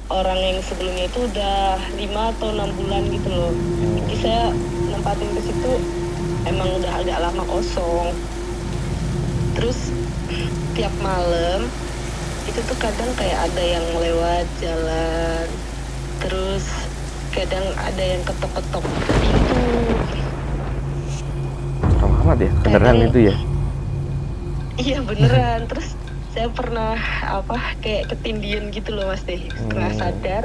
orang yang sebelumnya itu udah 5 atau 6 bulan gitu loh. Jadi saya nempatin ke situ emang udah agak lama kosong. Terus tiap malam itu tuh kadang kayak ada yang lewat jalan, terus kadang ada yang ketok-ketok pintu. Serem amat ya, beneran Kadang itu ya? iya beneran. Terus saya pernah kayak ketindihan gitu loh Mas Teh, setengah sadar.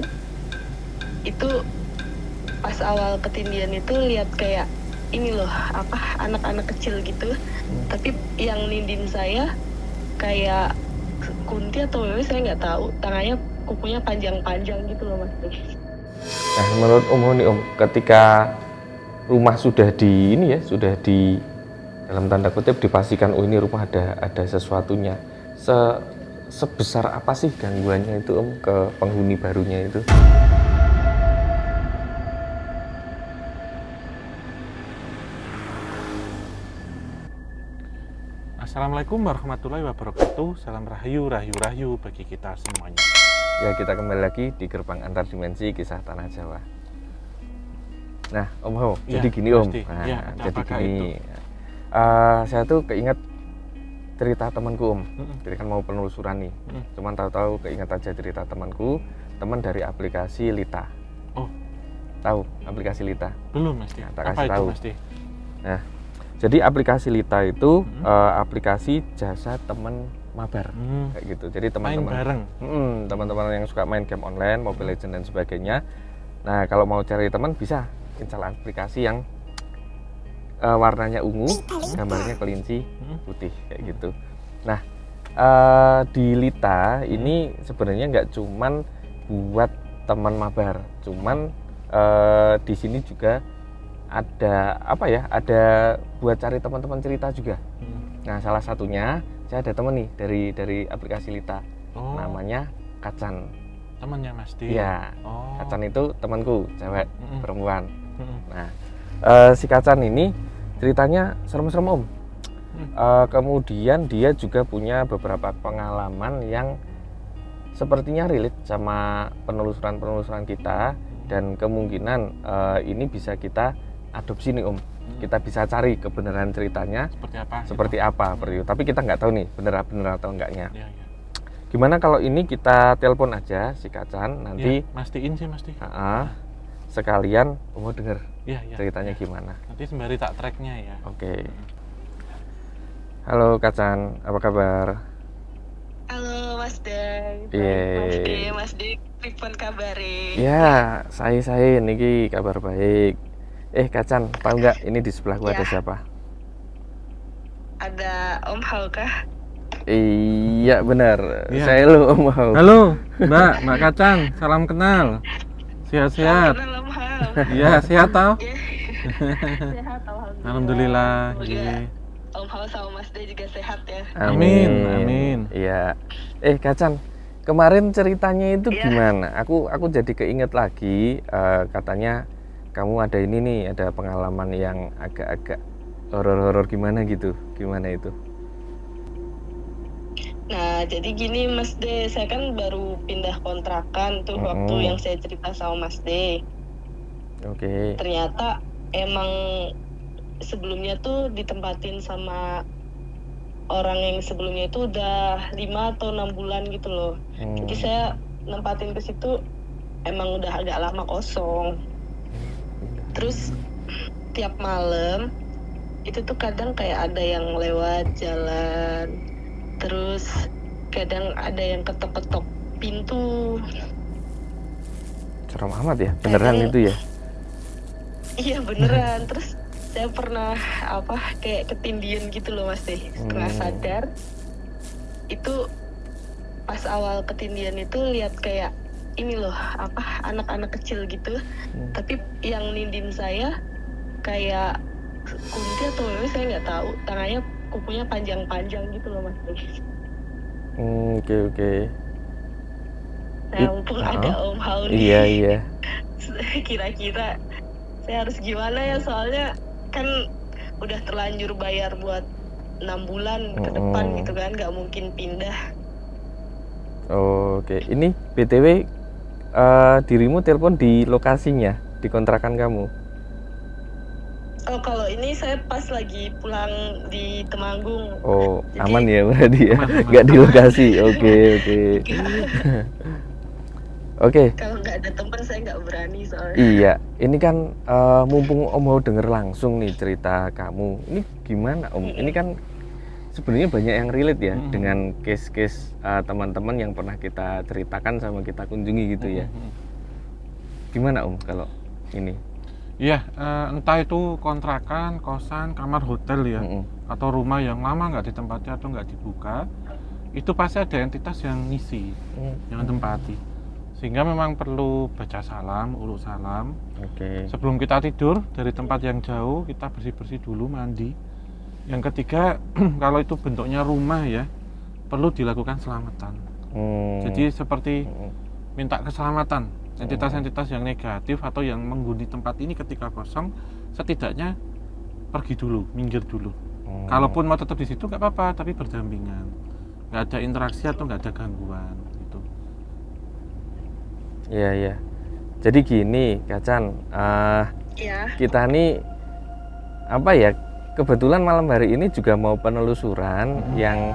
Itu pas awal ketindihan itu lihat kayak ini loh anak-anak kecil gitu. Tapi yang nindin saya kayak kunti atau wewe saya nggak tahu, tangannya kukunya panjang-panjang gitu loh Mas. Nah, menurut Om nih Om, ketika rumah sudah di ini ya, sudah di dalam tanda kutip dipastikan oh ini rumah ada sesuatunya. Sebesar apa sih gangguannya itu Om ke penghuni barunya itu? Assalamualaikum warahmatullahi wabarakatuh. Salam rahayu, rahayu bagi kita semuanya. Ya, kita kembali lagi di Gerbang Antar Dimensi Kisah Tanah Jawa. Nah, Om Ho, Ya, jadi gini Om. pasti. Nah, Ya, jadi apakah gini. Saya tuh keinget cerita temanku Om. Jadi kan mau penelusuran nih. Cuman tahu-tahu keinget aja cerita temanku, teman dari aplikasi Lita. Oh, Tahu aplikasi Lita? belum Mas Di. Nah, tak Apa kasih itu tahu. Mas Di? Nah, jadi aplikasi Lita itu aplikasi jasa teman mabar kayak gitu. Jadi Main teman-teman bareng. teman-teman yang suka main game online, Mobile Legends dan sebagainya. Nah, kalau mau cari teman bisa install aplikasi yang warnanya ungu, gambarnya kelinci putih kayak gitu. Nah, di Lita ini sebenarnya nggak cuman buat teman mabar, cuman di sini juga ada ada buat cari teman-teman cerita juga. Nah, salah satunya saya ada temen nih dari aplikasi Lita. Oh, Namanya Kacan. temannya Mas Di. Iya. Oh. Kacan itu temanku, cewek, perempuan. Mm-mm. Nah, si Kacan ini ceritanya serem-serem Om. Kemudian dia juga punya beberapa pengalaman yang sepertinya relate sama penelusuran kita, dan kemungkinan ini bisa kita adopsi nih Om. Kita bisa cari kebenaran ceritanya Seperti apa? seperti itu. Tapi kita nggak tahu nih benar atau enggaknya. Ya, ya. Gimana kalau ini kita telepon aja si Kacan, nanti Ya, mastiin sih Mas Di. sekalian mau denger Ya, ya. ceritanya Ya. gimana. Nanti sembari tak tracknya ya. Oke. Halo Kacan, apa kabar? Halo Mas Deng. Iya. Mas D, pripun kabare? Ya, saya niki kabar baik. Kacan, tahu nggak ini di sebelahku ada siapa? Ada Om Hao kah? Iya benar, Iya. saya lu Om Hao. Halo, Mbak Kacan, salam kenal. Sehat-sehat. Kenal Om Hao. Iya, sehat tau? Sehat Alhamdulillah. Semoga Iya. Om Hao sama Mas D juga sehat ya. Amin. Iya. Kacan, kemarin ceritanya itu gimana? Aku jadi keinget lagi, katanya kamu ada ini nih, ada pengalaman yang agak-agak horor-horor gimana gitu. Gimana itu? Nah, jadi gini Mas D, saya kan baru pindah kontrakan tuh waktu yang saya cerita sama Mas D. Oke. Ternyata emang sebelumnya tuh ditempatin sama orang yang sebelumnya itu udah 5 atau 6 bulan gitu loh. Jadi saya nempatin ke situ emang udah agak lama kosong. Terus tiap malam itu tuh kadang kayak ada yang lewat jalan, terus kadang ada yang ketok-ketok pintu. Serem amat ya, beneran itu ya? Iya beneran. Terus saya pernah kayak ketindihan gitu loh Mas Teh, setengah sadar. Itu pas awal ketindihan itu lihat kayak ini loh anak-anak kecil gitu. Tapi yang nindin saya kayak kunti atau wewe saya nggak tahu, tangannya kukunya panjang-panjang gitu loh Mas Teh. Oke. Nah, mumpung ada Om Hao nih. Iya. Kira-kira saya harus gimana ya, soalnya kan udah terlanjur bayar buat 6 bulan ke depan gitu kan, nggak mungkin pindah. Oke, ini BTW dirimu telepon di lokasinya, di kontrakan kamu? Oh, kalau ini saya pas lagi pulang di Temanggung. Oh, Jadi- aman ya berarti ya, Aman, aman. nggak di lokasi. Oke, oke. Oke, Kalau nggak ada teman saya nggak berani soalnya. iya. Ini kan mumpung Om mau denger langsung nih cerita kamu. Ini gimana Om? Ini kan sebenarnya banyak yang relate ya dengan case-case teman-teman yang pernah kita ceritakan sama kita kunjungi gitu ya. Gimana Om kalau ini? Iya, entah itu kontrakan, kosan, kamar hotel ya, atau rumah yang lama nggak ditempati atau nggak dibuka, itu pasti ada entitas yang ngisi, yang tempati. Sehingga memang perlu baca salam, urut salam. Oke. Sebelum kita tidur dari tempat yang jauh, kita bersih-bersih dulu, mandi. Yang ketiga, kalau itu bentuknya rumah ya, perlu dilakukan selamatan. Jadi seperti minta keselamatan. Entitas-entitas yang negatif atau yang menghuni tempat ini ketika kosong, setidaknya pergi dulu, minggir dulu. Kalaupun mau tetap di situ nggak apa-apa, tapi berdampingan, nggak ada interaksi atau nggak ada gangguan gitu. Iya, iya. Jadi gini, Kacan, Iya. kita nih apa ya? Kebetulan malam hari ini juga mau penelusuran yang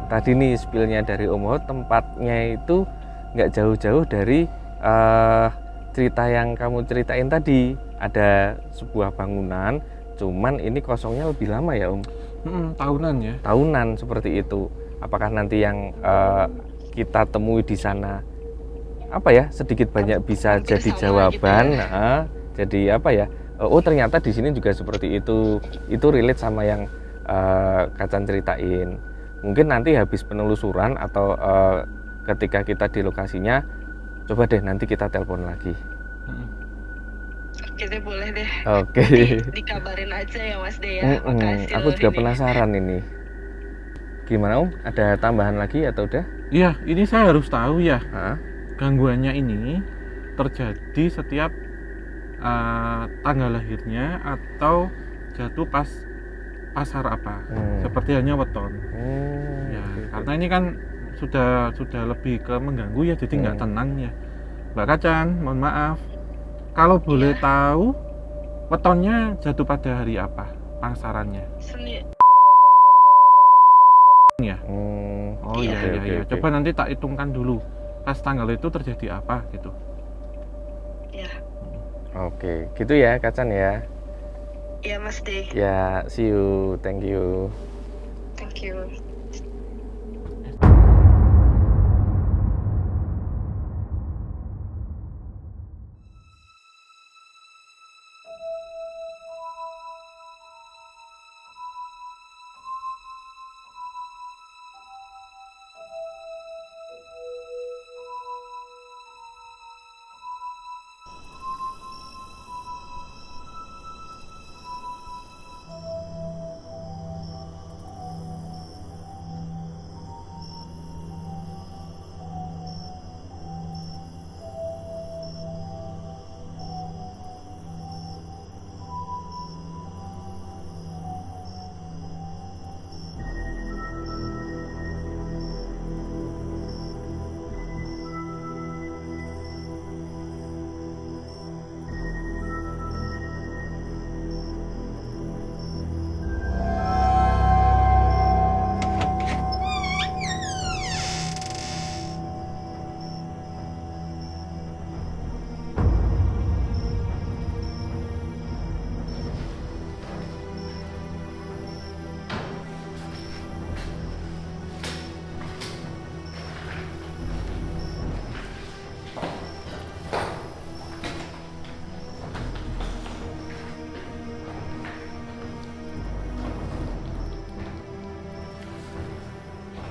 tadi nih spillnya dari Om Ho, tempatnya itu nggak jauh-jauh dari cerita yang kamu ceritain tadi. Ada sebuah bangunan, cuman ini kosongnya lebih lama ya Om? Tahunan ya. Tahunan seperti itu. Apakah nanti yang kita temui di sana apa ya sedikit banyak bisa Hampir jadi sama jawaban, gitu jadi apa ya? Oh ternyata di sini juga seperti itu. Itu relate sama yang Kacan ceritain. Mungkin nanti habis penelusuran atau ketika kita di lokasinya, coba deh nanti kita telepon lagi. Oke deh, boleh deh. Oke. Dikabarin aja ya Mas De ya. Makasih Aku loh juga ini. penasaran ini. Gimana Om? Ada tambahan lagi atau udah? Iya, ini saya harus tahu ya. Hah? Gangguannya ini terjadi setiap tanggal lahirnya atau jatuh pas pasar apa, seperti hanya weton. Ya, karena ini kan sudah lebih ke mengganggu ya, jadi nggak tenang ya. Mbak Kacan, mohon maaf, kalau boleh tahu wetonnya jatuh pada hari apa pangsarannya? Senin. Ya. Oh iya, Oke, iya, oke, iya. oke. Coba nanti tak hitungkan dulu pas tanggal itu terjadi apa gitu. Ya. Oke, gitu ya Kacan ya. Ya Mas De. Ya, see you, thank you. Thank you.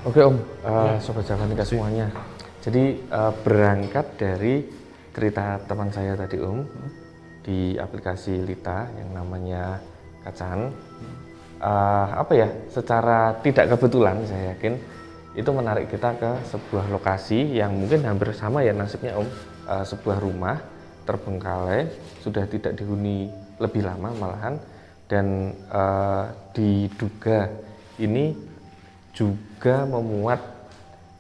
Oke Om, Sobat Javanika semuanya. Jadi berangkat dari cerita teman saya tadi Om, di aplikasi Lita yang namanya Kacan, apa ya, secara tidak kebetulan saya yakin itu menarik kita ke sebuah lokasi yang mungkin hampir sama ya nasibnya Om, sebuah rumah terbengkalai, sudah tidak dihuni lebih lama malahan, dan diduga ini juga memuat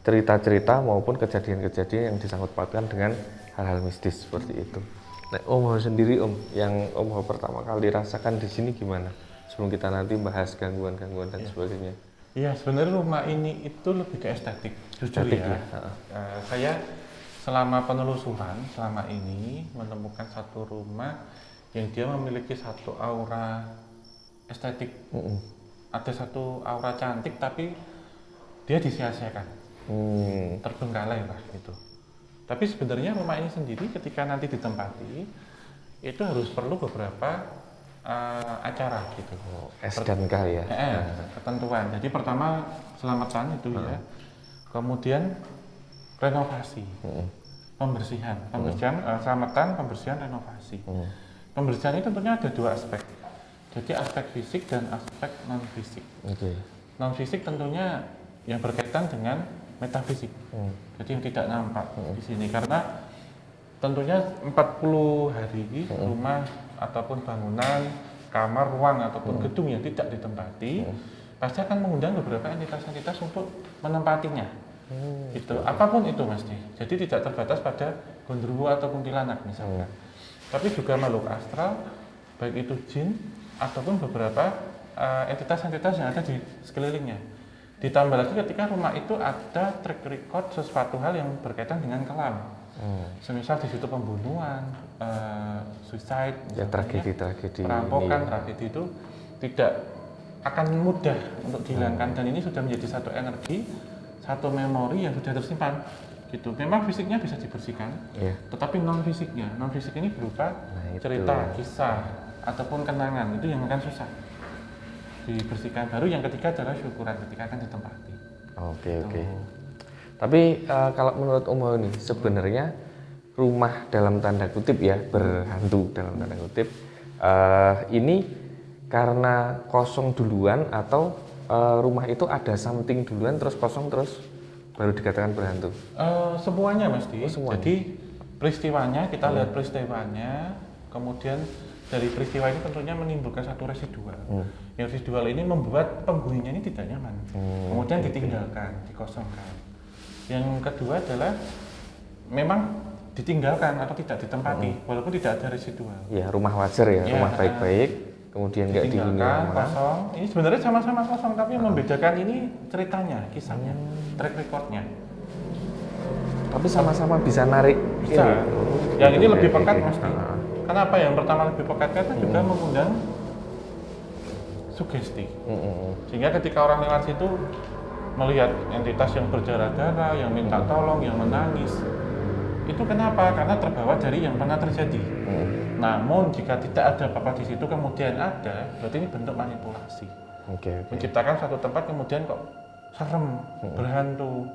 cerita-cerita maupun kejadian-kejadian yang disangkut pautkan dengan hal-hal mistis seperti itu. Nah, Om Ho sendiri yang Om Ho pertama kali rasakan di sini gimana? Sebelum kita nanti bahas gangguan-gangguan dan sebagainya. Iya, sebenarnya rumah ini itu lebih ke estetik, jujur Estetik, ya. ya. Saya selama penelusuran selama ini menemukan satu rumah yang dia memiliki satu aura estetik. Ada satu aura cantik tapi dia disia-siakan, terbengkalai lah gitu. Tapi sebenarnya rumah ini sendiri ketika nanti ditempati itu harus perlu beberapa acara gitu. S dan K ya. Ketentuan. Jadi pertama selamatan itu ya. Kemudian renovasi, pembersihan, selamatan, pembersihan, renovasi. Pembersihan itu tentunya ada dua aspek. Jadi aspek fisik dan aspek non fisik. Non fisik tentunya yang berkaitan dengan metafisik. Jadi yang tidak nampak di sini karena tentunya 40 hari rumah ataupun bangunan, kamar, ruang ataupun gedung yang tidak ditempati pasti akan mengundang beberapa entitas-entitas untuk menempatinya. Gitu. Apapun itu Mas Di. Jadi tidak terbatas pada gondoruo atau kuntilanak misalnya. Tapi juga makhluk astral, baik itu jin ataupun beberapa entitas-entitas yang ada di sekelilingnya. Ditambah lagi ketika rumah itu ada track record sesuatu hal yang berkaitan dengan kelam. Semisal di situ pembunuhan, suicide, Ya, tragedi-tragedi, perampokan, tragedi itu tidak akan mudah untuk dihilangkan dan ini sudah menjadi satu energi, satu memori yang sudah tersimpan. Gitu. Memang fisiknya bisa dibersihkan, tetapi non fisik ini berupa cerita, kisah ataupun kenangan itu yang akan susah dibersihkan. Baru yang ketiga adalah syukuran ketika akan ditempati. Oke. Tapi kalau menurut Om Ho ini sebenarnya rumah dalam tanda kutip ya, berhantu dalam tanda kutip, ini karena kosong duluan atau rumah itu ada something duluan terus kosong terus baru dikatakan berhantu? Semuanya Mas Di. Semuanya. Jadi peristiwanya kita lihat peristiwanya, kemudian dari peristiwa ini tentunya menimbulkan satu residual. Yang residual ini membuat penghuninya ini tidak nyaman. Kemudian ditinggalkan, dikosongkan. Yang kedua adalah memang ditinggalkan atau tidak ditempati, walaupun tidak ada residual. Ya, rumah wajar ya, rumah baik-baik, kemudian nggak dihuni orang. Kosong. Ini sebenarnya sama-sama kosong, tapi yang membedakan ini ceritanya, kisahnya, track recordnya. Tapi sama-sama bisa narik. Bisa. Yang ini lebih pekat Mas. Kenapa yang pertama lebih pekat? Karena juga mengundang sugesti. Sehingga ketika orang lewat situ melihat entitas yang berdarah-darah, yang minta tolong, yang menangis, itu kenapa? Karena terbawa dari yang pernah terjadi. Namun jika tidak ada apa-apa di situ kemudian ada, berarti ini bentuk manipulasi. Menciptakan satu tempat kemudian kok serem, berhantu,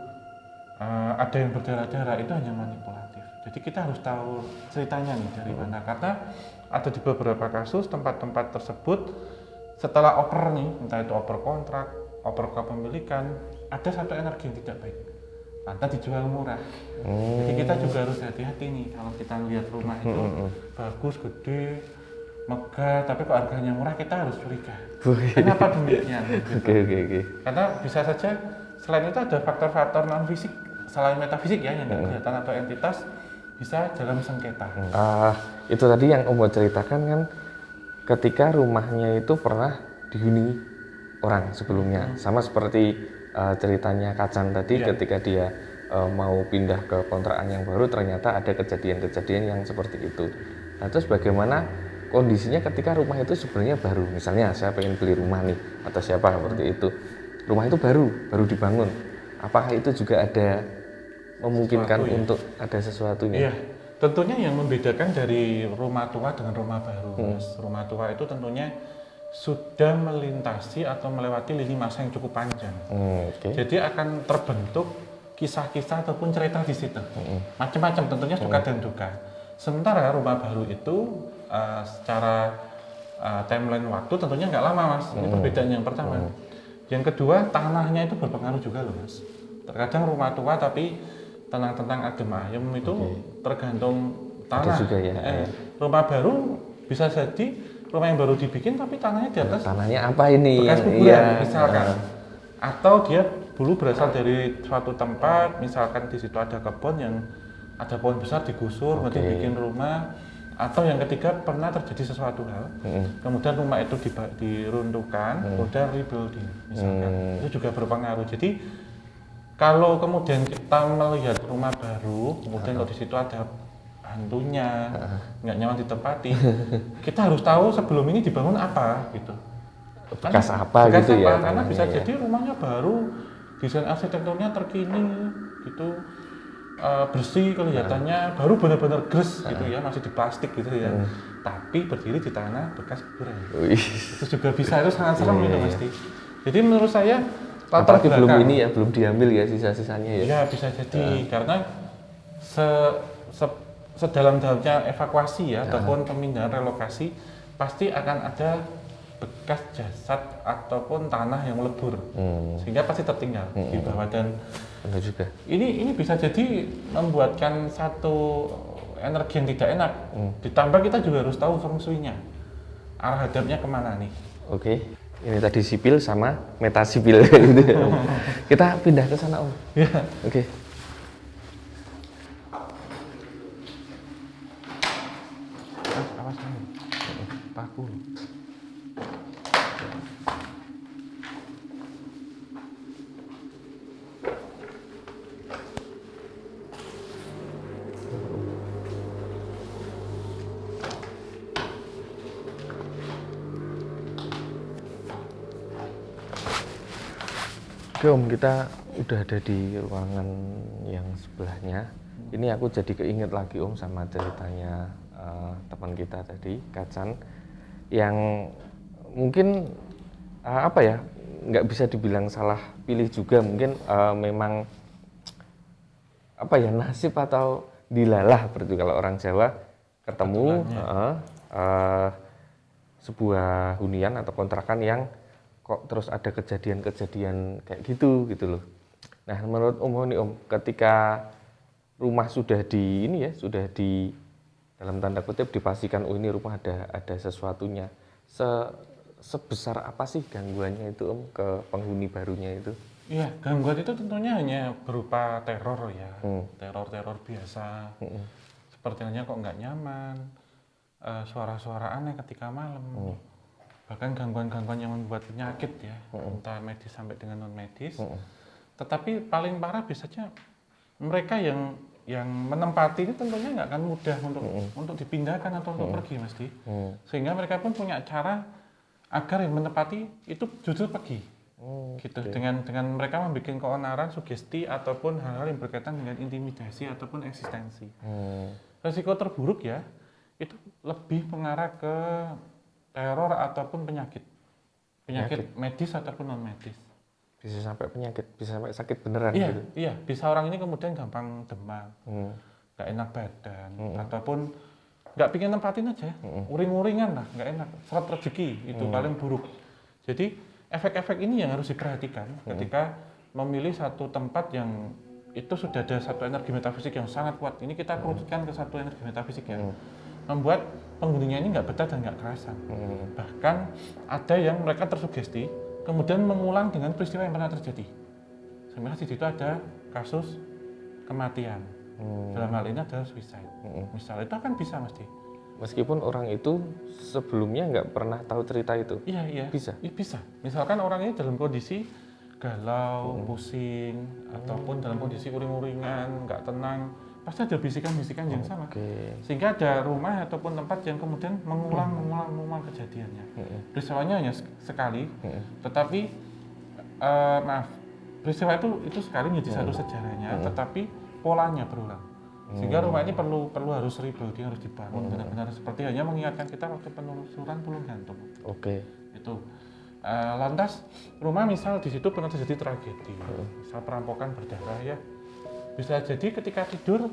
ada yang berdarah-darah, itu hanya manipulatif. Jadi kita harus tahu ceritanya nih dari mana, karena ada di beberapa kasus tempat-tempat tersebut setelah oper nih, entah itu oper kontrak, oper kepemilikan, ada satu energi yang tidak baik, lantas dijual murah. Jadi kita juga harus hati-hati nih kalau kita lihat rumah itu bagus, gede, megah, tapi kok harganya murah, kita harus curiga. Kenapa demikian? Gitu. Karena bisa saja selain itu ada faktor-faktor non fisik selain metafisik ya yang kelihatan atau entitas bisa dalam sengketa. Itu tadi yang Om Ho ceritakan kan, ketika rumahnya itu pernah dihuni orang sebelumnya, sama seperti ceritanya Kacan tadi, ketika dia mau pindah ke kontrakan yang baru ternyata ada kejadian-kejadian yang seperti itu. Nah, terus bagaimana kondisinya ketika rumah itu sebenarnya baru? Misalnya saya pengen beli rumah nih, atau siapa seperti itu, rumah itu baru dibangun, apakah itu juga ada memungkinkan untuk ada sesuatunya? Iya, tentunya yang membedakan dari rumah tua dengan rumah baru, Mas. Rumah tua itu tentunya sudah melintasi atau melewati lini masa yang cukup panjang. Jadi akan terbentuk kisah-kisah ataupun cerita di situ. Macam-macam, tentunya suka dan duka. Sementara rumah baru itu secara timeline waktu tentunya nggak lama, Mas. Ini perbedaan yang pertama. Yang kedua, tanahnya itu berpengaruh juga loh, Mas. Terkadang rumah tua tapi tentang adem ayem itu tergantung tanah. Juga ya. Rumah baru bisa jadi rumah yang baru dibikin tapi tanahnya di atas. Tanahnya apa ini? Bekas kuburan misalkan. Atau dia dulu berasal dari suatu tempat, misalkan di situ ada kebun yang ada pohon besar digusur, nanti bikin rumah, atau yang ketiga pernah terjadi sesuatu hal, kemudian rumah itu diruntuhkan, kemudian rebuilding, misalkan itu juga berpengaruh. Jadi kalau kemudian kita melihat rumah baru, kemudian kalau di situ ada hantunya, nggak nyaman ditempati, kita harus tahu sebelum ini dibangun apa gitu. Bekas apa gitu ya? Karena bisa ya. jadi rumahnya baru, desain arsitekturnya terkini gitu, bersih kelihatannya, baru benar-benar gres gitu ya, masih di plastik gitu ya, tapi berdiri di tanah bekas kuburan. Itu juga bisa, itu sangat serem itu pasti. Jadi menurut saya apalagi belum ini ya, belum diambil ya sisa-sisanya ya. Ya bisa jadi karena sedalam-dalamnya evakuasi ya ataupun pemindahan relokasi pasti akan ada bekas jasad ataupun tanah yang lebur, sehingga pasti tertinggal di bawah. Dan benar juga. Ini bisa jadi membuatkan satu energi yang tidak enak. Ditambah kita juga harus tahu feng shui-nya, arah hadapnya kemana nih. Oke, ini tadi sipil sama metasipil gitu. Kita pindah ke sana Om. Ya. Oke. Awas paku. Oke Om, kita udah ada di ruangan yang sebelahnya. Ini aku jadi keinget lagi Om sama ceritanya teman kita tadi, Kacan, yang mungkin apa ya, nggak bisa dibilang salah pilih juga, mungkin memang apa ya, nasib atau dilalah berarti kalau orang Jawa ketemu sebuah hunian atau kontrakan yang kok terus ada kejadian-kejadian kayak gitu loh. Nah menurut Om nih Om, ketika rumah sudah di ini ya, sudah di dalam tanda kutip dipastikan oh ini rumah ada sesuatunya, sebesar apa sih gangguannya itu Om ke penghuni barunya itu? Iya, gangguan itu tentunya hanya berupa teror ya, teror biasa, seperti halnya kok nggak nyaman, suara-suara aneh ketika malam, bahkan gangguan-gangguan yang membuat penyakit ya, entah medis sampai dengan non medis. Tetapi paling parah biasanya mereka yang menempati ini tentunya nggak akan mudah untuk dipindahkan atau untuk pergi mesti, sehingga mereka pun punya cara agar yang menempati itu justru pergi. Gitu. Dengan mereka membuat keonaran, sugesti ataupun hal-hal yang berkaitan dengan intimidasi ataupun eksistensi. Resiko terburuk ya itu lebih mengarah ke teror ataupun penyakit medis ataupun non medis. Bisa sampai penyakit, bisa sampai sakit beneran iya, gitu. Iya, bisa orang ini kemudian gampang demam, nggak enak badan, ataupun nggak pingin nempatin aja, uring-uringan lah, nggak enak, seret rezeki itu paling buruk. Jadi efek-efek ini yang harus diperhatikan ketika memilih satu tempat yang itu sudah ada satu energi metafisik yang sangat kuat. Ini kita kerucutkan ke satu energi metafisik yang membuat penghuninya ini nggak betah dan nggak kerasan. Bahkan ada yang mereka tersugesti, kemudian mengulang dengan peristiwa yang pernah terjadi. Sebenarnya di situ ada kasus kematian. Dalam hal ini adalah suicide. Misalnya itu akan bisa mesti. Meskipun orang itu sebelumnya nggak pernah tahu cerita itu. Iya. Bisa. Bisa. Misalkan orang ini dalam kondisi galau, pusing, ataupun dalam kondisi uring-uringan, nggak tenang, pasti ada bisikan-bisikan yang sama. Sehingga ada rumah ataupun tempat yang kemudian mengulang kejadiannya. Peristiwanya hanya sekali, tetapi peristiwa itu sekali menjadi satu sejarahnya, tetapi polanya berulang. Sehingga rumah ini perlu harus rebuilding, harus dibangun benar-benar seperti hanya mengingatkan kita waktu penelusuran Pulau Gantung. Itu. Lantas rumah misal di situ pernah terjadi tragedi, misal perampokan berdarah ya. Bisa jadi ketika tidur,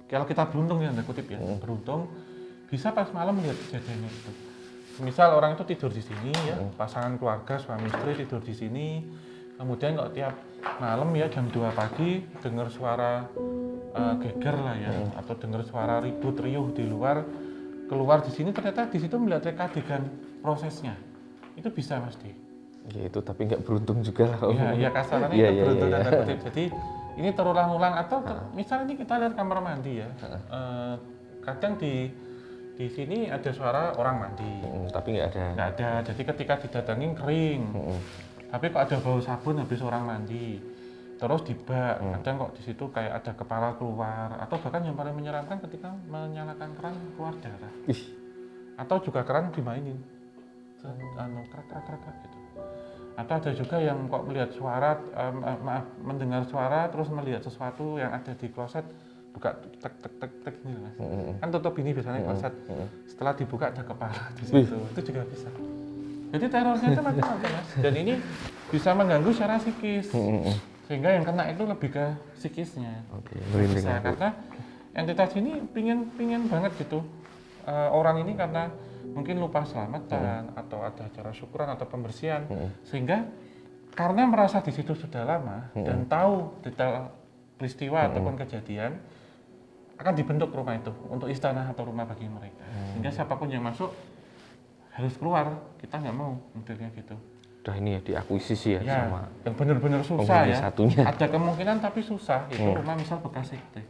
kalau kita beruntung ya, tanda kutip ya, beruntung bisa pas malam melihat kejadiannya itu. Misal orang itu tidur di sini ya, pasangan keluarga suami istri tidur di sini, kemudian kalau tiap malam ya jam 2 pagi dengar suara geger lah ya, atau dengar suara ribut riuh di luar, keluar di sini ternyata di situ melihat reka adegan prosesnya, itu bisa mesti. Ya itu tapi nggak beruntung juga lah Om. Iya, kasarannya Iya, itu iya, beruntung iya. tanda kutip. Jadi ini terulang-ulang atau misalnya ini kita lihat kamar mandi ya. Kadang di sini ada suara orang mandi. Tapi nggak ada. Nggak ada. Jadi ketika didatangin kering. Tapi kok ada bau sabun habis orang mandi. Terus di bak, kadang kok di situ kayak ada kepala keluar, atau bahkan yang paling menyeramkan ketika menyalakan keran keluar darah. Ih. Atau juga keran dimainin, krak gitu. Atau ada juga yang kok melihat suara, mendengar suara terus melihat sesuatu yang ada di kloset, buka tek ini Mas. Kan tutup ini biasanya kloset. Setelah dibuka ada kepala di situ, itu juga bisa. Jadi terornya itu macam-macam Mas. Dan ini bisa mengganggu secara psikis. Sehingga yang kena itu lebih ke psikisnya. Oke, merinding aku. Karena entitas ini pingin banget gitu. Orang ini karena mungkin lupa selamatan atau ada acara syukuran atau pembersihan, sehingga karena merasa di situ sudah lama dan tahu detail peristiwa ataupun kejadian, akan dibentuk rumah itu untuk istana atau rumah bagi mereka. Sehingga siapapun yang masuk harus keluar, kita nggak mau modelnya gitu. Udah ini ya diakuisisi ya, sama yang benar-benar susah ya. Satunya. Ada kemungkinan tapi susah. Itu rumah misal bekas sekte.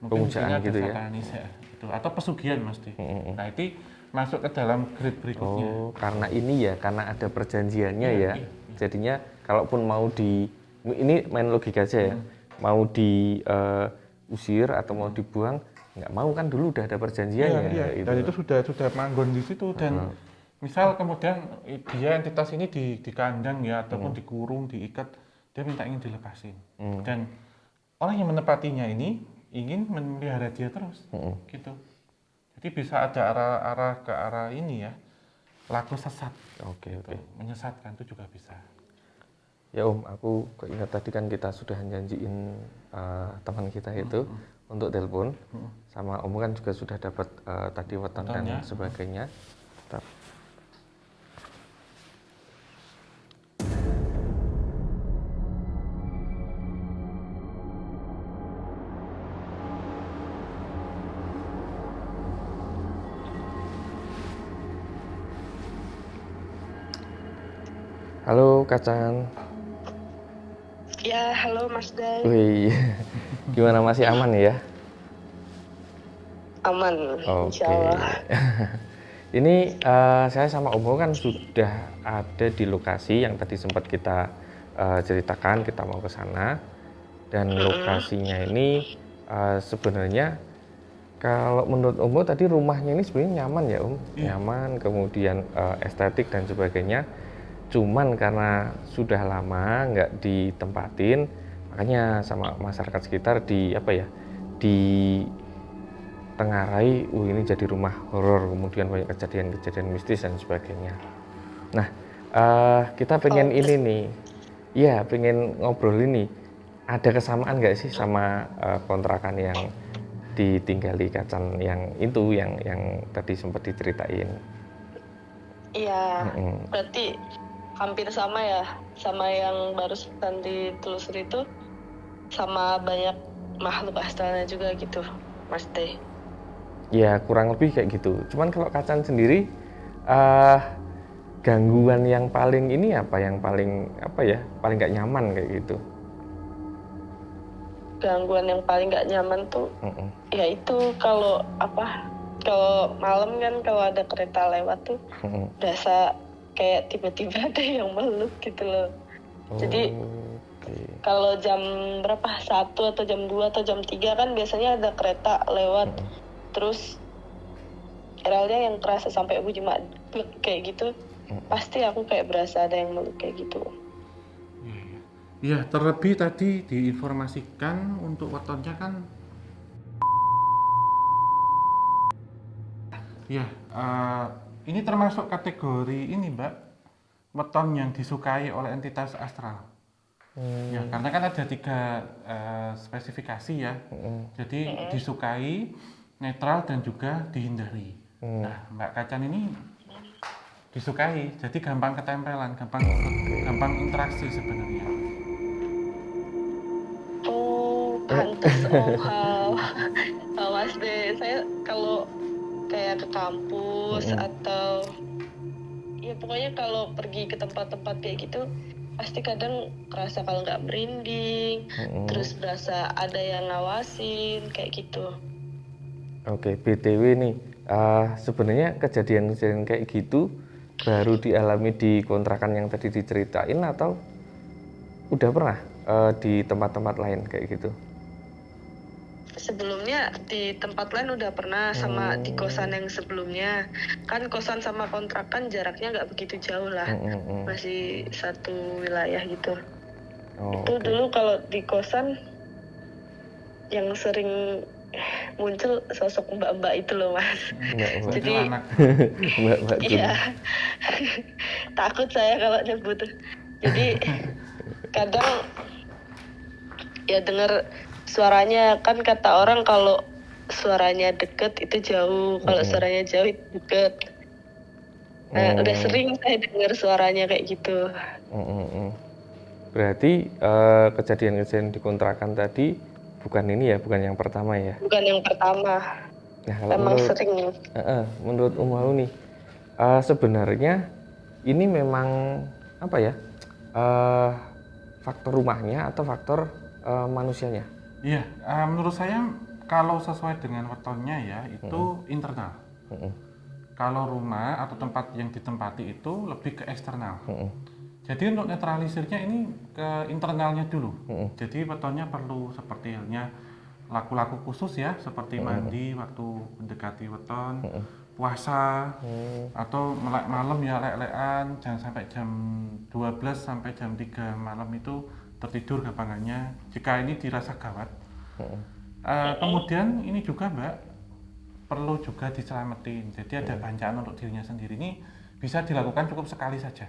Mungkin Pemujaan gitu ya. satanis ya. Itu atau pesugihan mesti. Nah, itu masuk ke dalam grade berikutnya. Oh, karena ini ya, karena ada perjanjiannya ya. Jadinya kalaupun mau ini main logika aja ya. Mau diusir atau mau dibuang, nggak mau kan dulu udah ada perjanjiannya. Iya. Gitu. Dan itu sudah manggon di situ dan misal kemudian dia entitas ini di kandang ya ataupun dikurung, diikat, dia minta ingin dilepasin. Dan orang yang menepatinya ini ingin memelihara dia terus, gitu. Jadi bisa ada arah ke arah ini ya, laku sesat. Oke. Menyesatkan itu juga bisa. Ya Om, aku ingat tadi kan kita sudah janjiin teman kita itu untuk telepon, sama Om kan juga sudah dapat tadi weton dan sebagainya. Halo Kacan. Ya, halo Mas Day. Wih, gimana masih aman ya? Aman, Oke. insya Allah. Ini saya sama Om kan sudah ada di lokasi yang tadi sempat kita ceritakan, kita mau ke sana. Dan lokasinya ini sebenarnya kalau menurut Om tadi rumahnya ini sebenarnya nyaman ya Om, nyaman, kemudian estetik dan sebagainya. Cuman karena sudah lama nggak ditempatin, makanya sama masyarakat sekitar ditengarai, ini jadi rumah horor, kemudian banyak kejadian-kejadian mistis dan sebagainya. Nah, kita pengen ini nih, ya pengen ngobrol ini, ada kesamaan nggak sih sama kontrakan yang ditinggali Kacan yang itu, yang tadi sempat diceritain? Iya, berarti hampir sama ya, sama yang barusan ditelusuri itu, sama banyak makhluk astralnya juga gitu, Mas Teh. Ya kurang lebih kayak gitu. Cuman kalau Kacan sendiri, gangguan yang paling ini apa? Yang paling paling nggak nyaman kayak gitu? Gangguan yang paling nggak nyaman tuh, ya itu kalau malam kan kalau ada kereta lewat tuh, berasa kayak tiba-tiba ada yang meluk gitu loh. Jadi kalau jam berapa, 1 atau jam 2 atau jam 3 kan biasanya ada kereta lewat, terus relnya yang kerasa sampai bunyi maduk kayak gitu, pasti aku kayak berasa ada yang meluk kayak gitu. Iya, terlebih tadi diinformasikan untuk wetonnya kan ya, ini termasuk kategori ini Mbak, weton yang disukai oleh entitas astral. Ya, karena kan ada 3 spesifikasi ya. Jadi disukai, netral dan juga dihindari. Nah, Mbak Kacan ini disukai, jadi gampang ketempelan, gampang interaksi sebenarnya. Oh, pantas. Mas deh, saya kalau kayak ke kampus atau ya pokoknya kalau pergi ke tempat-tempat kayak gitu pasti kadang kerasa kalau nggak merinding, terus berasa ada yang ngawasin kayak gitu. Oke, BTW nih, sebenarnya kejadian-kejadian kayak gitu baru dialami di kontrakan yang tadi diceritain atau udah pernah di tempat-tempat lain kayak gitu? Sebelumnya di tempat lain udah pernah, sama di kosan yang sebelumnya. Kan kosan sama kontrakan jaraknya nggak begitu jauh lah, masih satu wilayah gitu. Itu Oke. dulu kalau di kosan yang sering muncul sosok mbak-mbak itu loh Mas. Mbak-mbak. Jadi anak Mbak iya takut saya kalau nyebut. Jadi kadang ya dengar suaranya, kan kata orang kalau suaranya deket itu jauh, kalau suaranya jauh itu deket. Nah udah sering saya dengar suaranya kayak gitu. Berarti kejadian-kejadian di kontrakan tadi bukan ini ya, bukan yang pertama ya? Bukan yang pertama. Nah, kalau Emang sering. menurut Maul nih, sebenarnya ini memang apa ya, faktor rumahnya atau faktor manusianya? Iya, menurut saya kalau sesuai dengan wetonnya ya itu internal. Kalau rumah atau tempat yang ditempati itu lebih ke eksternal. Jadi untuk netralisirnya ini ke internalnya dulu. Jadi wetonnya perlu seperti halnya laku-laku khusus ya, seperti mandi waktu mendekati weton, puasa, atau melek malam ya lek-lekan, jangan sampai jam 12 sampai jam 3 malam itu tertidur gampangannya jika ini dirasa gawat. Kemudian ini juga Mbak perlu juga diselamatin, jadi ada bancaan untuk dirinya sendiri. Ini bisa dilakukan cukup sekali saja,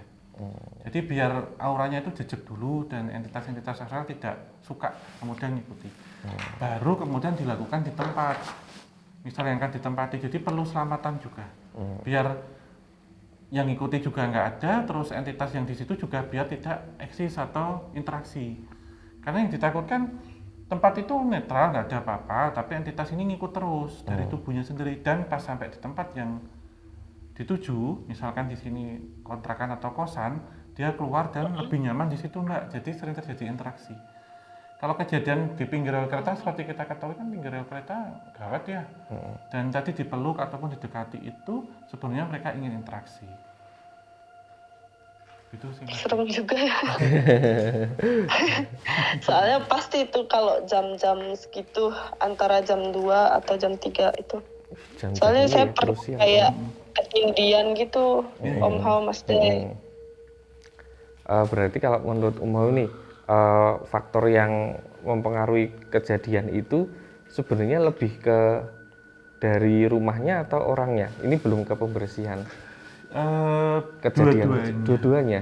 jadi biar auranya itu jejak dulu dan entitas-entitas astral tidak suka kemudian ngikuti. Baru kemudian dilakukan di tempat, misalnya yang akan ditempati, jadi perlu selamatan juga biar yang ngikuti juga nggak ada, terus entitas yang di situ juga biar tidak eksis atau interaksi. Karena yang ditakutkan tempat itu netral, nggak ada apa-apa, tapi entitas ini ngikut terus dari tubuhnya sendiri, dan pas sampai di tempat yang dituju, misalkan di sini kontrakan atau kosan, dia keluar dan lebih nyaman di situ Mbak. Jadi sering terjadi interaksi. Kalau kejadian di pinggir rel kereta seperti kita ketahui kan pinggir rel kereta gawat ya. Dan tadi dipeluk ataupun didekati itu sebenarnya mereka ingin interaksi. Itu sih Mas. Serem juga ya. Soalnya pasti itu kalau jam-jam segitu antara jam 2 atau jam 3 itu. Soalnya saya pernah kayak ketindian gitu, Om Hao, Mas De. Berarti kalau menurut Om Hao nih, faktor yang mempengaruhi kejadian itu sebenarnya lebih ke dari rumahnya atau orangnya? Ini belum ke pembersihan. Kejadian dua-duanya,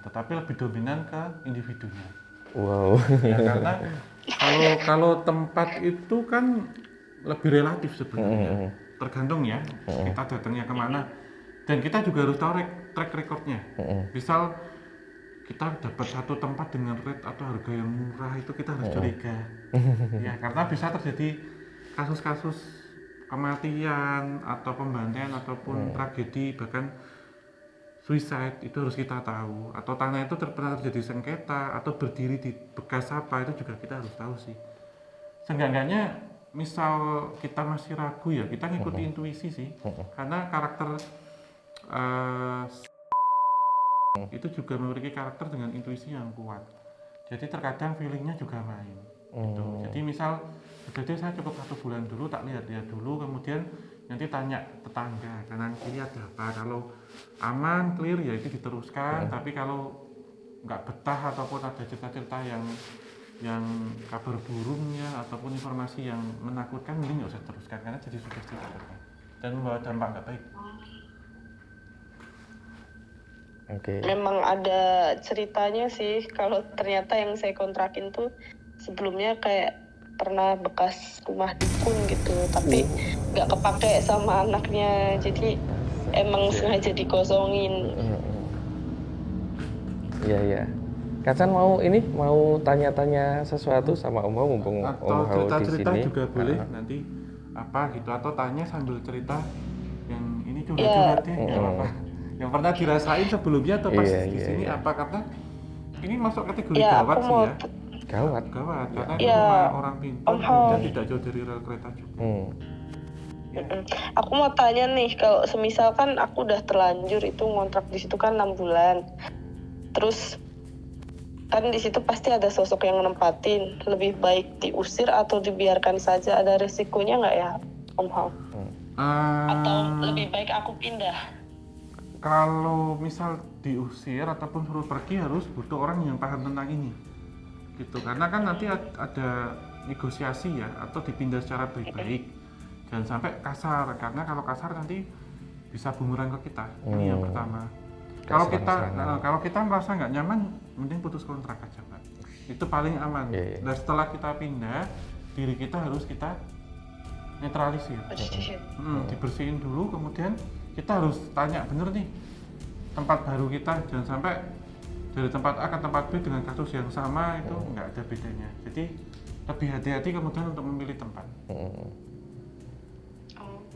tetapi lebih dominan ke individunya. Wow. Ya, karena kalau tempat itu kan lebih relatif sebenarnya, tergantung ya kita datangnya kemana, dan kita juga harus tahu track recordnya. Misal kita dapat satu tempat dengan rate atau harga yang murah, itu kita harus curiga ya, karena bisa terjadi kasus-kasus kematian atau pembantaian ataupun tragedi, bahkan suicide, itu harus kita tahu. Atau tanah itu pernah terjadi sengketa atau berdiri di bekas apa, itu juga kita harus tahu sih. Seenggaknya misal kita masih ragu ya, kita ngikuti intuisi sih, karena karakter itu juga memiliki karakter dengan intuisi yang kuat. Jadi terkadang feelingnya juga main gitu. Jadi misal jadi saya cukup 1 bulan dulu, tak lihat-lihat dulu, kemudian nanti tanya tetangga kanan kiri ada apa, kalau aman clear ya itu diteruskan. Tapi kalau nggak betah ataupun ada cerita-cerita yang kabar burungnya ataupun informasi yang menakutkan, mending nggak usah teruskan, karena jadi sugesti dan membawa dampak nggak baik. Memang ada ceritanya sih, kalau ternyata yang saya kontrakin tuh sebelumnya kayak pernah bekas rumah dukun gitu, tapi nggak kepake sama anaknya, jadi emang sengaja dikosongin. Iya. Kacan mau tanya-tanya sesuatu sama Om Hao, mumpung Om Hao di sini. Cerita juga boleh nanti apa gitu, atau tanya sambil cerita yang ini curhat-curhat deh, nggak apa-apa. Yang pernah dirasain sebelumnya atau pas Iya, di iya, sini iya. apa, karena ini masuk kategori Ya, gawat aku sih mau ya. Gawat. Gawat karena ini Ya, rumah orang pintar, Om kemudian Hao. tidak jauh dari rel kereta juga. Ya. Aku mau tanya nih, kalau semisal kan aku udah terlanjur itu ngontrak di situ kan 6 bulan. Terus kan di situ pasti ada sosok yang nempatin. Lebih baik diusir atau dibiarkan saja? Ada resikonya nggak ya, Om Hao? Atau lebih baik aku pindah? Kalau misal diusir ataupun suruh pergi harus butuh orang yang paham tentang ini, gitu. Karena kan nanti ada negosiasi ya, atau dipindah secara baik-baik. Jangan sampai kasar, karena kalau kasar nanti bisa bumerang ke kita. Ini yang pertama. Kalau kita merasa nggak nyaman, mending putus kontrak aja, Pak. Itu paling aman. Iya. Dan setelah kita pindah, diri kita harus kita netralisir. Dibersihin dulu, kemudian kita harus tanya bener nih tempat baru kita, jangan sampai dari tempat A ke tempat B dengan kasus yang sama itu nggak ada bedanya. Jadi lebih hati-hati kemudian untuk memilih tempat. Oh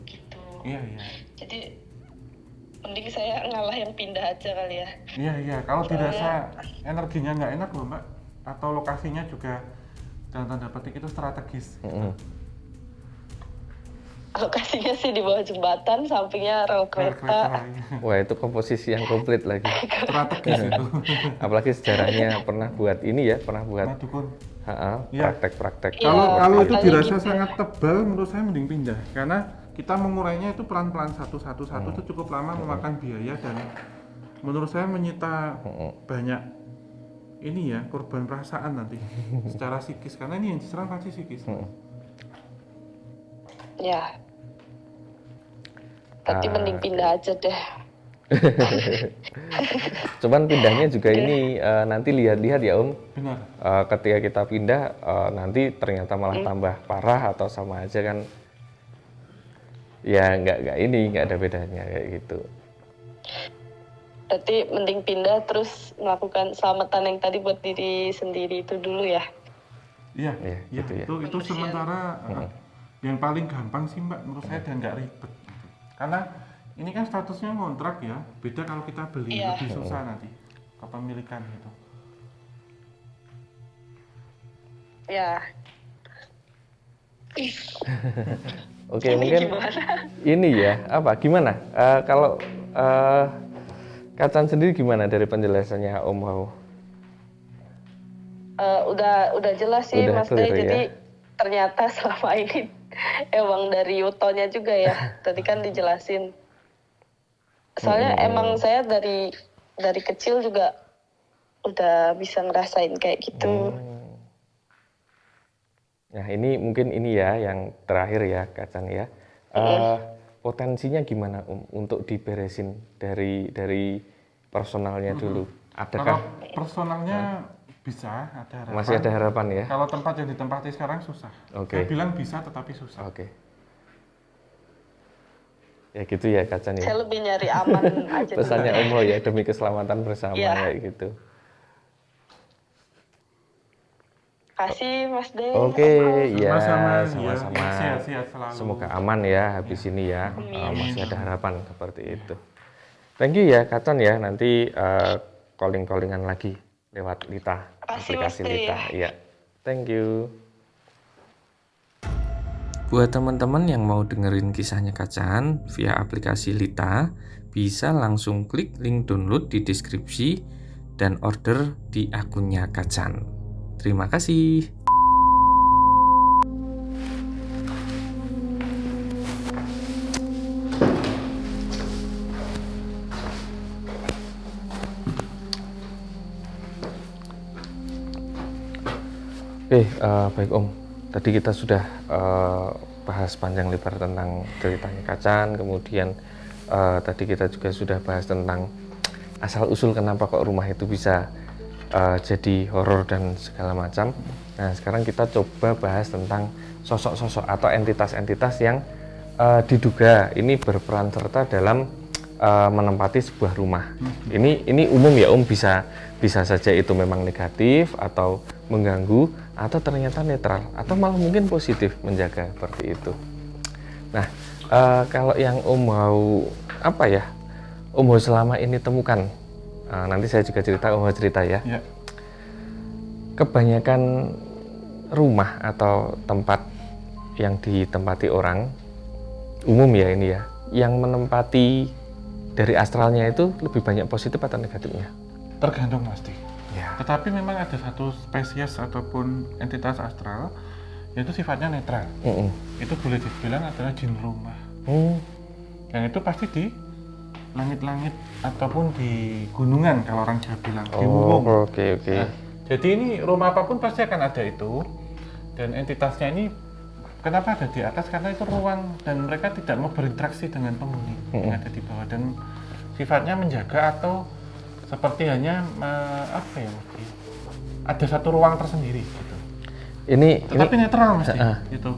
gitu. Iya. Jadi mending saya ngalah yang pindah aja kali ya. Iya. Kalau dirasa energinya nggak enak loh, Mbak, atau lokasinya juga dalam tanda petik itu strategis. Lokasinya sih di bawah jembatan, sampingnya rel kereta. Wah, itu komposisi yang komplit lagi. Strategis itu. Apalagi sejarahnya pernah buat ini ya, pernah buat Dukun. Iya. Praktek-praktek. Kalau itu katanya dirasa gitu. sangat tebal, menurut saya mending pindah, karena kita mengurainya itu pelan-pelan satu itu cukup lama, memakan biaya, dan menurut saya menyita banyak ini ya, korban perasaan nanti secara psikis, karena ini yang diserang pasti psikis. Ya. Tapi mending pindah aja deh. Cuman pindahnya juga ini nanti lihat-lihat ya Om. Benar. Ketika kita pindah nanti ternyata malah tambah parah atau sama aja kan? Ya nggak ada bedanya kayak gitu. Berarti mending pindah terus melakukan selamatan yang tadi buat diri sendiri itu dulu ya. Iya, gitu ya. Itu sementara yang paling gampang sih Mbak menurut saya, dan nggak ribet. Karena ini kan statusnya kontrak ya, beda kalau kita beli, lebih susah nanti kepemilikan gitu. Ya. Oke, mungkin ini ya gimana? Kalau Kacan sendiri gimana dari penjelasannya Om Hao? Udah jelas sih Udah Mas Day, clear, jadi ya? ternyata selama ini emang dari Yutonya juga ya. Tadi kan dijelasin. Soalnya emang saya dari kecil juga udah bisa ngerasain kayak gitu. Nah ini mungkin ini ya yang terakhir ya Kacan ya. Potensinya gimana Om untuk diberesin dari personalnya dulu? Adakah? Kalau personalnya bisa, ada harapan. Masih ada harapan ya? Kalau tempat yang ditempati sekarang susah. Oke. Saya bilang bisa tetapi susah. Oke. Ya gitu ya Kacan ya. Saya lebih nyari aman aja. Pesannya Om Hao ya, demi keselamatan bersama kayak gitu. Kasih Mas Day. Oke, ya Sama-sama. Sehat-sehat selalu. Semoga aman ya habis ini ya. Masih ada harapan seperti itu. Thank you ya Kacan ya. Nanti calling-callingan lagi lewat Lita, aplikasi Lita. Iya. Thank you. Buat teman-teman yang mau dengerin kisahnya Kacan via aplikasi Lita, bisa langsung klik link download di deskripsi dan order di akunnya Kacan. Terima kasih. Oke, baik Om. Tadi kita sudah bahas panjang lebar tentang ceritanya Kacan, kemudian tadi kita juga sudah bahas tentang asal-usul kenapa kok rumah itu bisa jadi horor dan segala macam. Nah, sekarang kita coba bahas tentang sosok-sosok atau entitas-entitas yang diduga ini berperan serta dalam menempati sebuah rumah. Ini umum ya Om, bisa saja itu memang negatif atau mengganggu, atau ternyata netral, atau malah mungkin positif menjaga seperti itu. Nah, kalau yang Om mau Om Ho selama ini temukan, nanti saya juga cerita, Om Ho cerita ya. Ya. Kebanyakan rumah atau tempat yang ditempati orang umum ya ini ya, yang menempati dari astralnya itu lebih banyak positif atau negatifnya? Tergantung pasti. Ya. Tetapi memang ada satu spesies ataupun entitas astral yaitu sifatnya netral. Itu boleh dibilang adalah jin rumah. Dan itu pasti di langit-langit ataupun di gunungan kalau orang Jawa bilang, di gunung. Oke. Nah, jadi ini rumah apapun pasti akan ada itu. Dan entitasnya ini kenapa ada di atas? Karena itu ruang dan mereka tidak mau berinteraksi dengan penghuni yang ada di bawah, dan sifatnya menjaga atau seperti hanya apa ya, mesti ada satu ruang tersendiri gitu. Tetapi netral mesti gitu.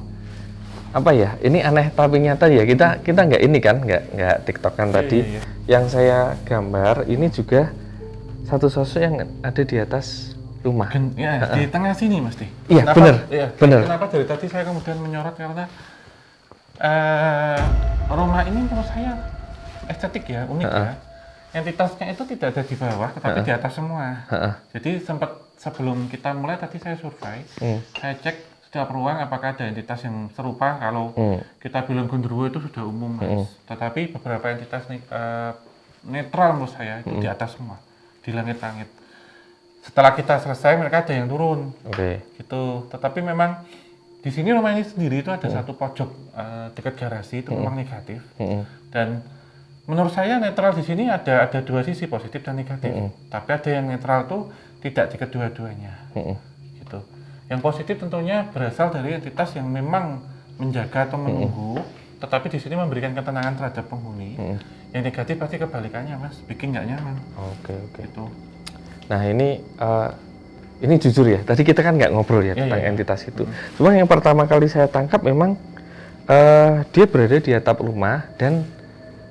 Apa ya? Ini aneh tapi nyata ya. Kita nggak ini kan, nggak TikTokan tadi. Iya. Yang saya gambar ini juga satu sosok yang ada di atas rumah. Di tengah sini mesti. Iya, benar. Kenapa dari tadi saya kemudian menyorot, karena rumah ini menurut saya estetik ya, unik ya. Entitasnya itu tidak ada di bawah, tetapi di atas semua. Jadi sempat sebelum kita mulai tadi saya survei, saya cek setiap ruang apakah ada entitas yang serupa. Kalau kita bilang genderuwo itu sudah umum, Mas. Tetapi beberapa entitas netral menurut saya itu di atas semua, di langit-langit. Setelah kita selesai mereka ada yang turun, gitu. Tetapi memang di sini rumah ini sendiri itu ada satu pojok dekat garasi itu memang negatif. Dan menurut saya netral di sini ada dua sisi, positif dan negatif. Tapi ada yang netral tuh tidak di kedua-duanya, gitu. Yang positif tentunya berasal dari entitas yang memang menjaga atau menunggu, tetapi di sini memberikan ketenangan terhadap penghuni. Yang negatif pasti kebalikannya, Mas, bikin nggak nyaman. Gitu. Nah ini jujur ya, tadi kita kan nggak ngobrol ya tentang entitas itu. Cuma yang pertama kali saya tangkap memang dia berada di atap rumah, dan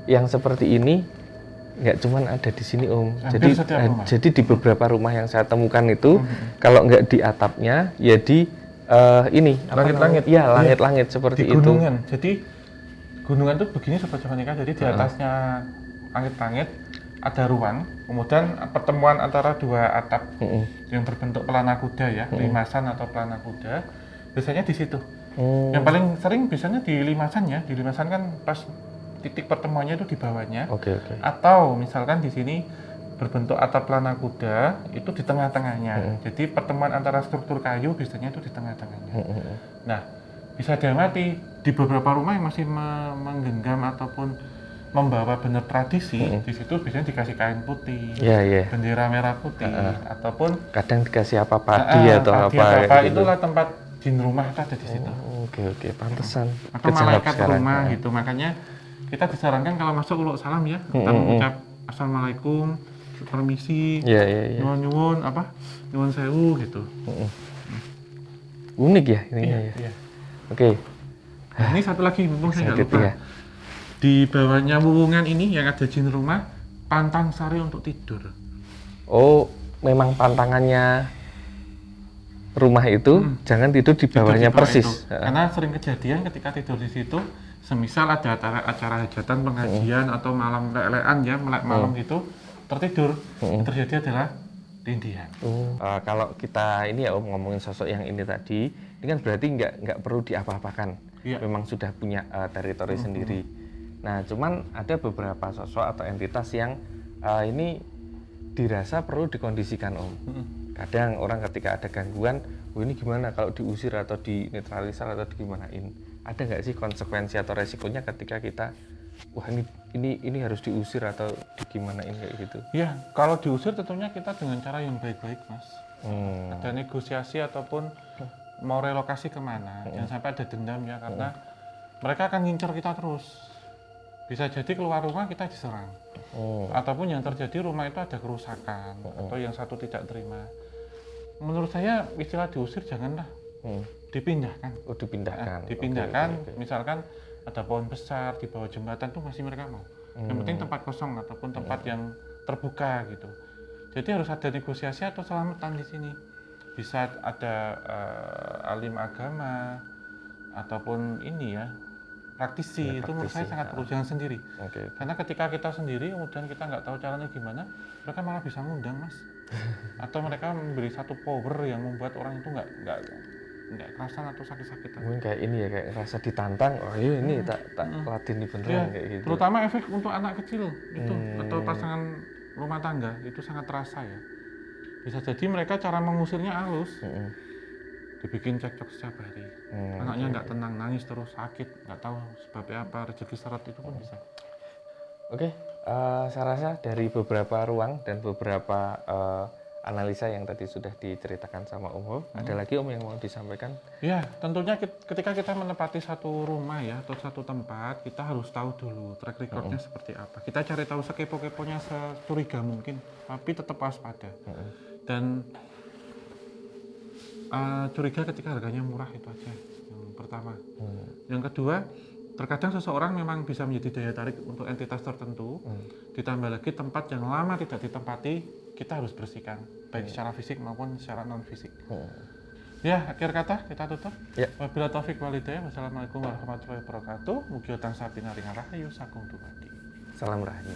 yang seperti ini nggak cuma ada di sini Om. Jadi di beberapa rumah yang saya temukan itu kalau nggak di atapnya ya di ini langit-langit. Ya langit-langit seperti di itu. Gunungan. Jadi gunungan itu begini Sobat Javanika. Jadi di atasnya langit-langit ada ruang, kemudian pertemuan antara dua atap yang berbentuk pelana kuda ya, limasan atau pelana kuda, biasanya di situ. Yang paling sering biasanya di limasan ya, di limasan kan pas titik pertemuannya itu di bawahnya. Atau misalkan di sini berbentuk atap pelana kuda itu di tengah-tengahnya. Jadi pertemuan antara struktur kayu biasanya itu di tengah-tengahnya. Nah, bisa diamati di beberapa rumah yang masih menggenggam ataupun membawa benar tradisi, di situ biasanya dikasih kain putih, bendera merah putih, ataupun kadang dikasih apa padi atau apa gitu. Itulah tempat jin rumah itu ada di situ. Pantesan. Atau malaikat rumah gitu. Makanya kita disarankan kalau masuk uluk salam ya, kita mengucap assalamualaikum, permisi, nyuwun apa, nyuwun sewu gitu. Unik ya ininya ya. Nah, ini satu lagi mumpung saya nggak lupa. Di bawahnya wuwungan ini yang ada jin rumah, pantang sari untuk tidur. Oh, memang pantangannya rumah itu jangan tidur di bawahnya persis. Karena sering kejadian ketika tidur di situ, semisal ada acara hajatan, pengajian atau malam lelean ya, melek malam gitu, tertidur, yang terjadi adalah tindihan. Kalau kita ini ya Om ngomongin sosok yang ini tadi, ini kan berarti nggak perlu diapa-apakan. Memang sudah punya teritori sendiri. Nah, cuman ada beberapa sosok atau entitas yang ini dirasa perlu dikondisikan Om. Kadang orang ketika ada gangguan, ini gimana kalau diusir atau dinetralisir atau digimanain? Ada nggak sih konsekuensi atau resikonya ketika kita, wah ini harus diusir atau digimanain kayak gitu? Ya, kalau diusir tentunya kita dengan cara yang baik-baik, Mas. Ada negosiasi ataupun mau relokasi kemana, jangan sampai ada dendam ya, karena mereka akan ngincer kita terus. Bisa jadi keluar rumah kita diserang, ataupun yang terjadi rumah itu ada kerusakan, atau yang satu tidak terima. Menurut saya istilah diusir janganlah, dipindahkan. Dipindahkan. Misalkan ada pohon besar di bawah jembatan tuh masih mereka mau. Yang penting tempat kosong ataupun tempat yang terbuka gitu. Jadi harus ada negosiasi atau selamatan di sini. Bisa ada alim agama ataupun ini ya, praktisi, Ya, itu menurut saya praktisi, sangat perlu, jangan sendiri. Oke. Karena ketika kita sendiri kemudian kita nggak tahu caranya gimana, mereka malah bisa ngundang mas. Atau mereka memberi satu power yang membuat orang itu nggak kerasan atau sakit-sakitan. Mungkin kayak ini ya, kayak rasa ditantang. Oh iya ini tak latih nih beneran Ya, kayak gitu. terutama efek untuk anak kecil itu atau pasangan rumah tangga itu sangat terasa ya. Bisa jadi mereka cara mengusirnya halus, dibikin cekcok setiap hari. Anaknya nggak tenang, nangis terus, sakit, nggak tahu sebabnya apa, rezeki seret itu pun bisa. Oke, saya rasa dari beberapa ruang dan beberapa analisa yang tadi sudah diceritakan sama Om, ada lagi Om yang mau disampaikan? Ya, tentunya ketika kita menempati satu rumah ya atau satu tempat, kita harus tahu dulu track recordnya seperti apa. Kita cari tahu sekepo-keponya, securiga mungkin, tapi tetap waspada. Dan curiga ketika harganya murah, itu aja yang pertama. Yang kedua, terkadang seseorang memang bisa menjadi daya tarik untuk entitas tertentu. Ditambah lagi tempat yang lama tidak ditempati, kita harus bersihkan baik secara fisik maupun secara non fisik. Ya, akhir kata kita tutup. Ya. Wabillahi taufik walhidayah. Wassalamualaikum warahmatullahi wabarakatuh. Mugi utang sapi naring rahayu sagung dumadi. Salam Rahayu.